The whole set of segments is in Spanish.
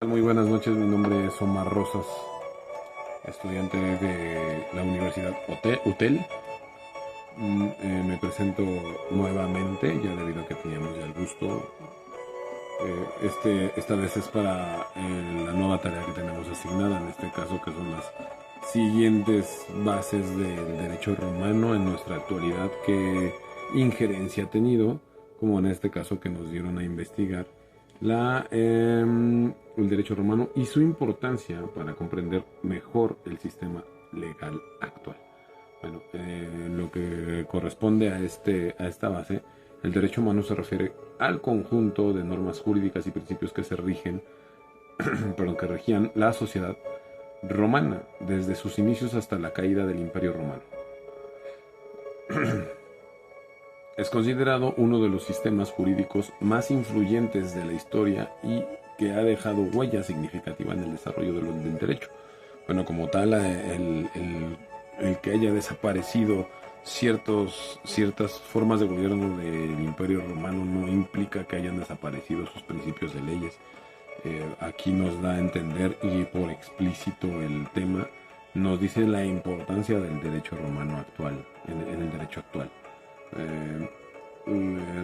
Muy buenas noches, mi nombre es Omar Rosas, estudiante de la Universidad UTEL. Me presento nuevamente, ya debido a que teníamos ya el gusto. Esta vez es para la nueva tarea que tenemos asignada, en este caso que son las siguientes bases del derecho romano en nuestra actualidad, qué injerencia ha tenido, como en este caso que nos dieron a investigar el derecho romano y su importancia para comprender mejor el sistema legal actual. Bueno, lo que corresponde a esta base, el derecho humano se refiere al conjunto de normas jurídicas y principios que que regían la sociedad romana desde sus inicios hasta la caída del Imperio Romano. Es considerado uno de los sistemas jurídicos más influyentes de la historia y que ha dejado huella significativa en el desarrollo del derecho. Bueno, como tal, el que haya desaparecido ciertas formas de gobierno del Imperio Romano no implica que hayan desaparecido sus principios de leyes. Aquí nos da a entender, y por explícito el tema, nos dice la importancia del derecho romano actual, en el derecho actual.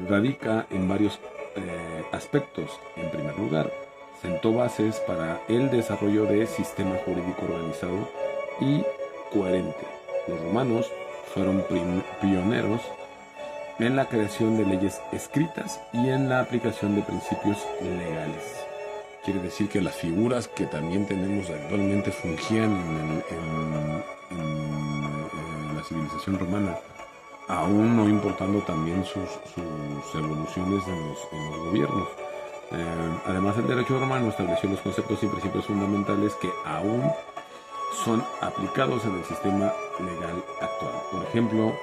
Radica en varios aspectos. En primer lugar, sentó bases para el desarrollo de sistema jurídico organizado y coherente. Los romanos fueron pioneros en la creación de leyes escritas y en la aplicación de principios legales. Quiere decir que las figuras que también tenemos actualmente fungían en la civilización romana, aún no importando también sus evoluciones en los gobiernos. Además, el derecho romano estableció los conceptos y principios fundamentales que aún son aplicados en el sistema legal actual. Por ejemplo,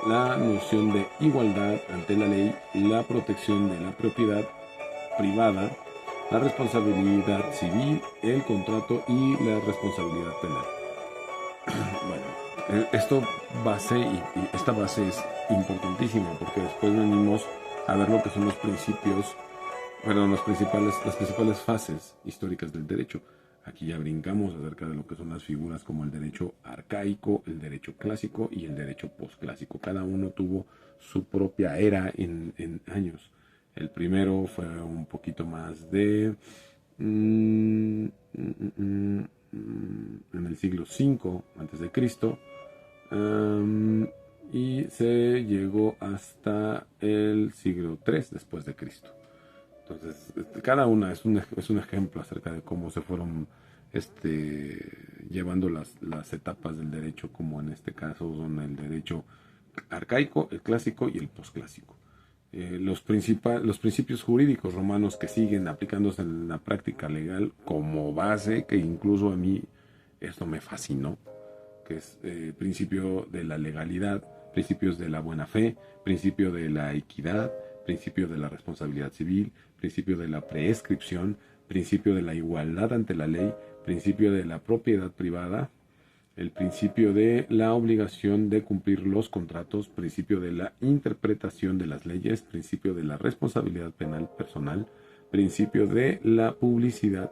la noción de igualdad ante la ley, la protección de la propiedad privada, la responsabilidad civil, el contrato y la responsabilidad penal. Bueno, esta base es importantísima porque después venimos a ver lo que son las principales fases históricas del derecho. Aquí ya brincamos acerca de lo que son las figuras como el derecho arcaico, el derecho clásico y el derecho posclásico. Cada uno tuvo su propia era en años. El primero fue un poquito más en el siglo V antes de Cristo, y se llegó hasta el siglo III después de Cristo. Entonces, cada una es un ejemplo acerca de cómo se fueron llevando las etapas del derecho, como en este caso son el derecho arcaico, el clásico y el posclásico. Los principios jurídicos romanos que siguen aplicándose en la práctica legal como base, que incluso a mí esto me fascinó, que es principio de la legalidad, principios de la buena fe, principio de la equidad, principio de la responsabilidad civil, principio de la prescripción, principio de la igualdad ante la ley, principio de la propiedad privada, el principio de la obligación de cumplir los contratos, principio de la interpretación de las leyes, principio de la responsabilidad penal personal, principio de la publicidad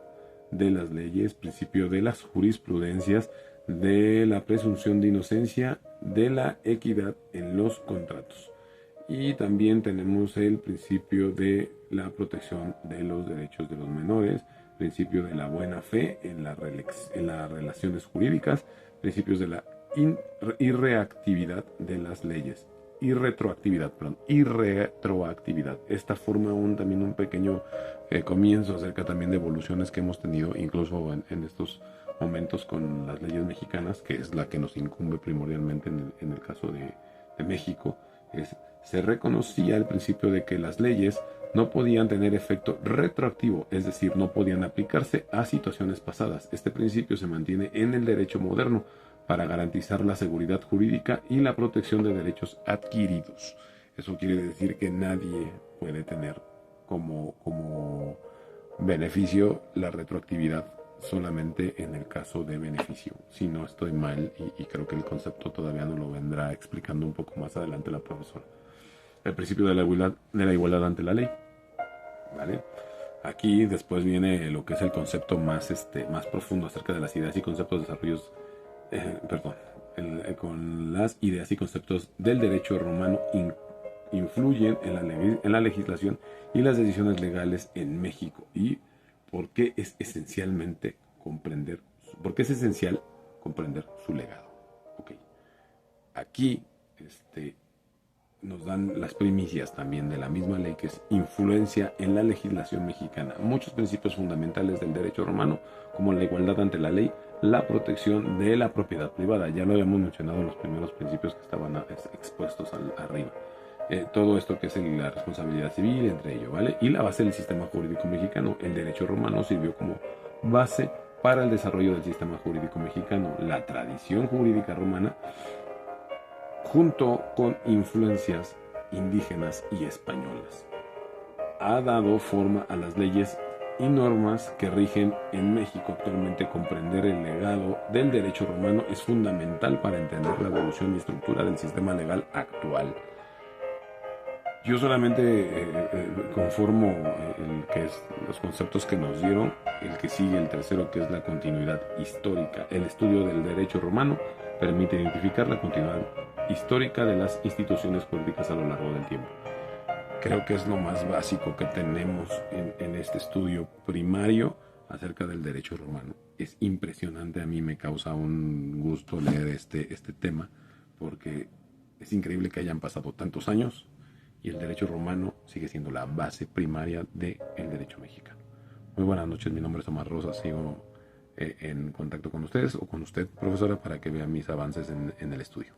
de las leyes, principio de las jurisprudencias, de la presunción de inocencia, de la equidad en los contratos. Y también tenemos el principio de la protección de los derechos de los menores, principio de la buena fe en las relaciones jurídicas, principios de la irreactividad de las leyes. Irretroactividad. Esta forma también un pequeño comienzo acerca también de evoluciones que hemos tenido, incluso en estos momentos con las leyes mexicanas, que es la que nos incumbe primordialmente en el caso de México. Se reconocía el principio de que las leyes no podían tener efecto retroactivo, es decir, no podían aplicarse a situaciones pasadas. Este principio se mantiene en el derecho moderno para garantizar la seguridad jurídica y la protección de derechos adquiridos. Eso quiere decir que nadie puede tener como beneficio la retroactividad solamente en el caso de beneficio. Si no estoy mal, y creo que el concepto todavía no lo vendrá explicando un poco más adelante la profesora. El principio de la igualdad ante la ley. ¿Vale? Aquí después viene lo que es el concepto más profundo acerca de las ideas y conceptos de desarrollos, perdón, con las ideas y conceptos del derecho romano influyen en la legislación y las decisiones legales en México, y por qué es esencialmente comprender, por qué es esencial comprender su legado. Okay. Aquí nos dan las primicias también de la misma ley, que es influencia en la legislación mexicana. Muchos principios fundamentales del derecho romano, como la igualdad ante la ley, la protección de la propiedad privada. Ya lo habíamos mencionado en los primeros principios que estaban expuestos arriba. Todo esto que es la responsabilidad civil, entre ello, ¿vale? Y la base del sistema jurídico mexicano. El derecho romano sirvió como base para el desarrollo del sistema jurídico mexicano. La tradición jurídica romana, junto con influencias indígenas y españolas, ha dado forma a las leyes y normas que rigen en México actualmente. Comprender el legado del derecho romano es fundamental para entender la evolución y estructura del sistema legal actual. Yo solamente conformo los conceptos que nos dieron. El que sigue, el tercero, que es la continuidad histórica. El estudio del derecho romano permite identificar la continuidad histórica de las instituciones jurídicas a lo largo del tiempo. Creo que es lo más básico que tenemos en este estudio primario acerca del derecho romano. Es impresionante, a mí me causa un gusto leer este tema, porque es increíble que hayan pasado tantos años y el derecho romano sigue siendo la base primaria del derecho mexicano. Muy buenas noches, mi nombre es Omar Rosa, sigo en contacto con ustedes o con usted, profesora, para que vea mis avances en el estudio.